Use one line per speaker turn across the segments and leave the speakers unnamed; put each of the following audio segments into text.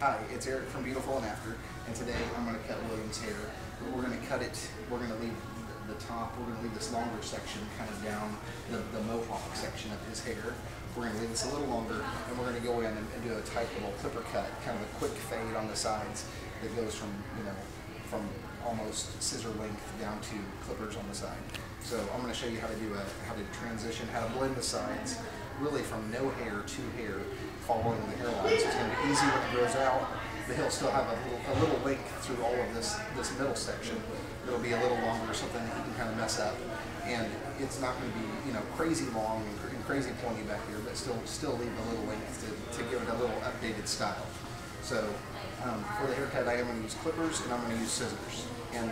Hi, it's Eric from Beautiful and After, and today I'm going to cut William's hair. But we're going to cut it, we're going to leave the top, we're going to leave this longer section kind of down the mohawk section of his hair. We're going to leave this a little longer, and we're going to go in and do a tight little clipper cut, kind of a quick fade on the sides that goes from, from almost scissor length down to clippers on the side. So I'm going to show you how to transition, how to blend the sides, really from no hair to hair, following the hairline. So it's going to be easy when it grows out, but he'll still have a little length through all of this middle section. It'll be a little longer, something that you can kind of mess up, and it's not going to be crazy long and crazy pointy back here, but still leave a little length to give it a little updated style. So for the haircut, I am going to use clippers and I'm going to use scissors and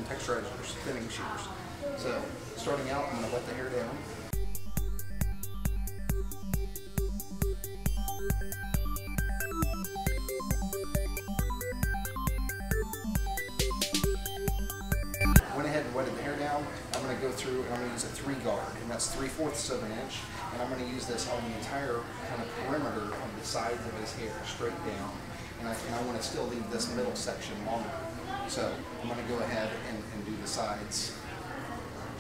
texturizers, thinning shears. So starting out, I'm going to wet the hair down. Went ahead and wetted the hair down. I'm going to go through and I'm going to use a 3 guard, and that's 3/4 of an inch, and I'm going to use this on the entire kind of perimeter of the sides of his hair, straight down, and I want to still leave this middle section longer. So I'm going to go ahead and do the sides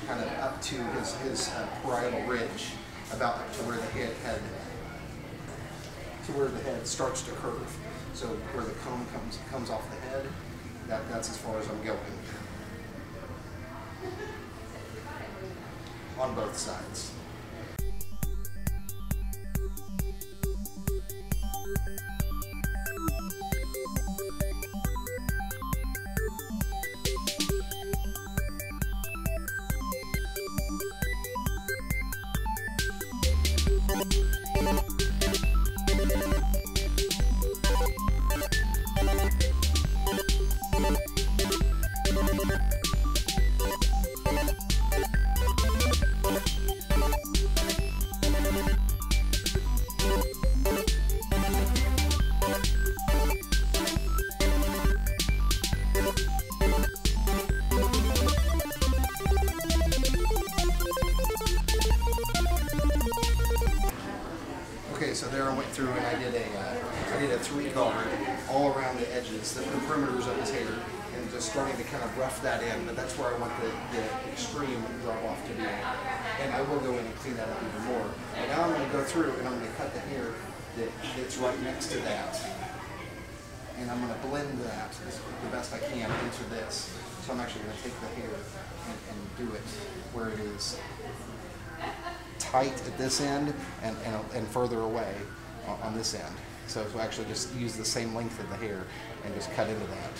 kind of up to his parietal ridge, about up to where the head starts to curve. So where the comb comes off the head, that's as far as I'm going. On both sides. Okay, so there I went through and I did a 3 guard all around the edges, the perimeters of his hair, and just starting to kind of rough that in. But that's where I want the extreme drop off to be. And I will go in and clean that up even more. And now I'm going to go through and I'm going to cut the hair that's right next to that. And I'm going to blend that the best I can into this. So I'm actually going to take the hair and do it where it is tight at this end and further away on this end. So actually just use the same length of the hair and just cut into that.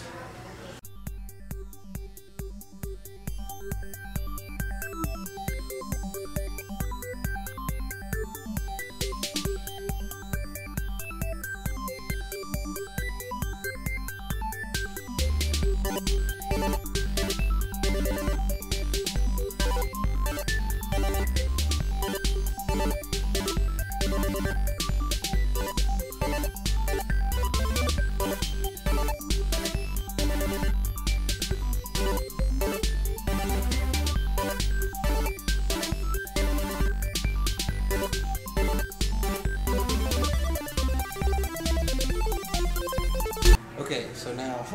Okay, so now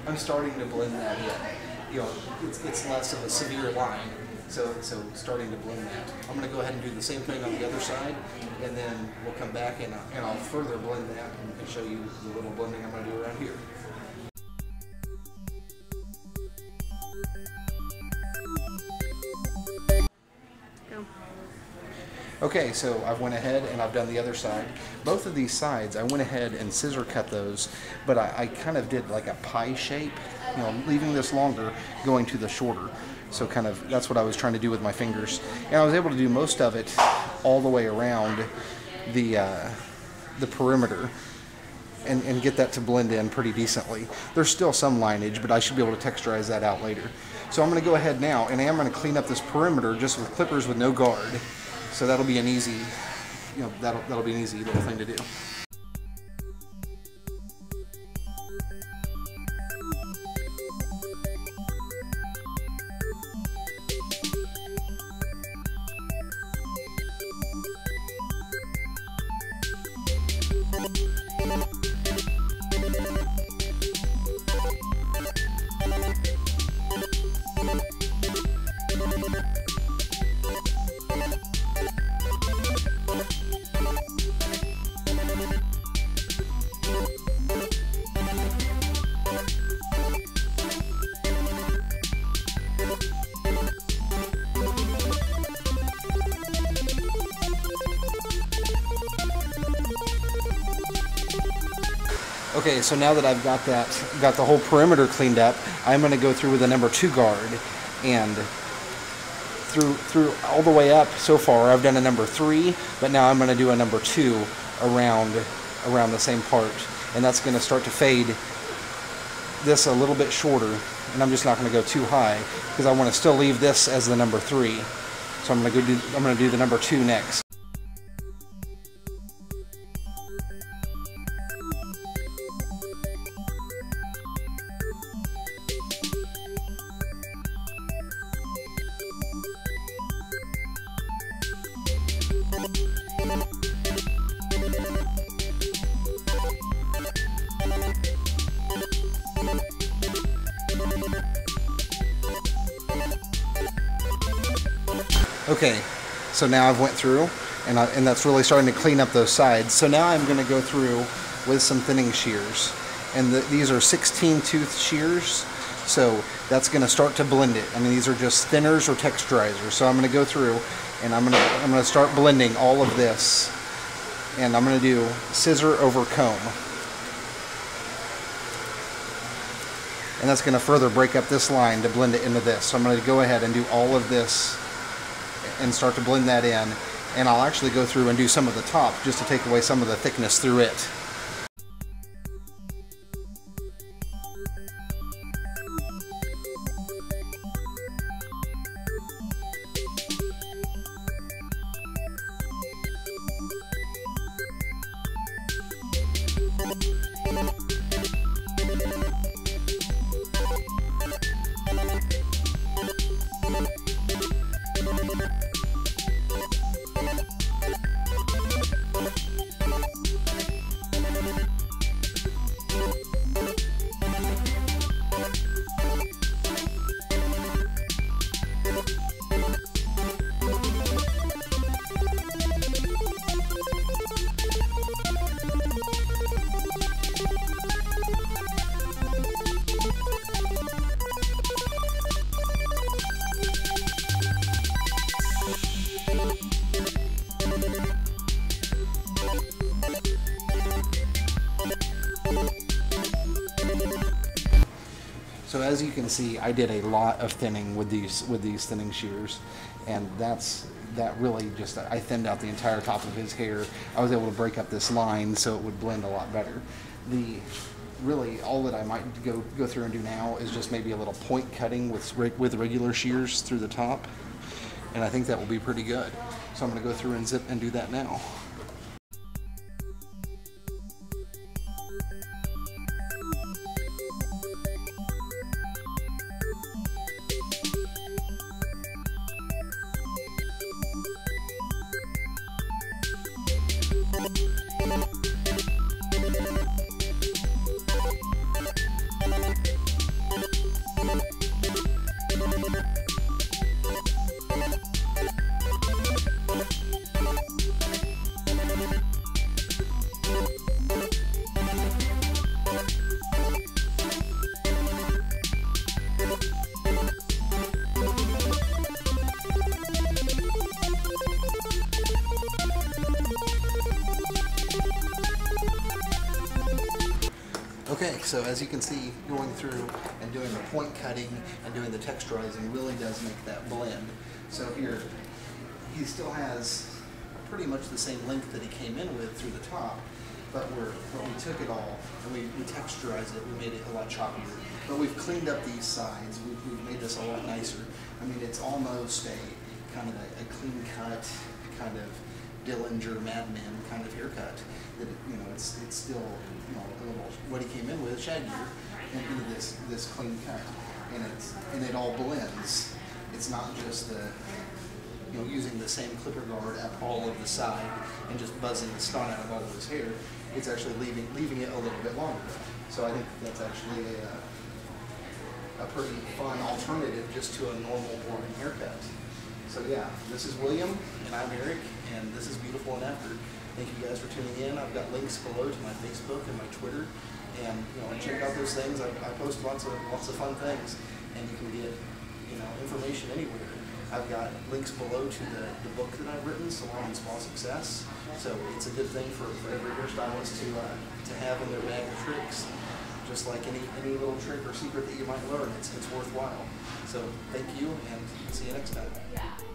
I'm starting to blend that in. It's less of a severe line, so starting to blend that. I'm going to go ahead and do the same thing on the other side, and then we'll come back and I'll further blend that and show you the little blending I'm going to do around here. Okay, so I went ahead and I've done the other side. Both of these sides, I went ahead and scissor cut those, but I kind of did like a pie shape, leaving this longer, going to the shorter. So kind of, that's what I was trying to do with my fingers. And I was able to do most of it all the way around the perimeter and get that to blend in pretty decently. There's still some lineage, but I should be able to texturize that out later. So I'm going to go ahead now, and I am going to clean up this perimeter just with clippers with no guard. So that'll be an easy, that'll be an easy little thing to do.
Okay, so now that I've got the whole perimeter cleaned up, I'm going to go through with a number 2 guard, and through all the way up so far, I've done a number 3, but now I'm going to do a number 2 around the same part, and that's going to start to fade this a little bit shorter, and I'm just not going to go too high because I want to still leave this as the number 3. So I'm going to do the number 2 next. Okay, so now I've went through, and that's really starting to clean up those sides. So now I'm going to go through with some thinning shears, and these are 16 tooth shears, so that's going to start to blend it. I mean, these are just thinners or texturizers. So I'm going to go through, and I'm going to start blending all of this, and I'm going to do scissor over comb, and that's going to further break up this line to blend it into this. So I'm going to go ahead and do all of this and start to blend that in, and I'll actually go through and do some of the top just to take away some of the thickness through it. So as you can see, I did a lot of thinning with these thinning shears, and that really just, I thinned out the entire top of his hair. I was able to break up this line so it would blend a lot better. Really all that I might go through and do now is just maybe a little point cutting with regular shears through the top, and I think that will be pretty good. So I'm going to go through and zip and do that now. Okay, so as you can see, going through and doing the point cutting and doing the texturizing really does make that blend. So here, he still has pretty much the same length that he came in with through the top, but we took it all and we texturized it, we made it a lot choppier. But we've cleaned up these sides, we've made this a lot nicer. I mean, it's almost a kind of a clean cut, kind of Dillinger Mad Men kind of haircut. That it's still a little what he came in with, shaggier, and into this clean cut, and it all blends. It's not just using the same clipper guard at all of the side and just buzzing the snot out of all of his hair. It's actually leaving it a little bit longer. So I think that's actually a pretty fun alternative just to a normal boring haircut. So yeah, this is William, and I'm Eric, and this is Beautiful and After. Thank you guys for tuning in. I've got links below to my Facebook and my Twitter, and check out those things. I post lots of fun things, and you can get information anywhere. I've got links below to the book that I've written, Salon and Spa Success. So it's a good thing for every hairstylist to have in their bag of tricks. Just like any little trick or secret that you might learn, it's worthwhile. So thank you, and see you next time.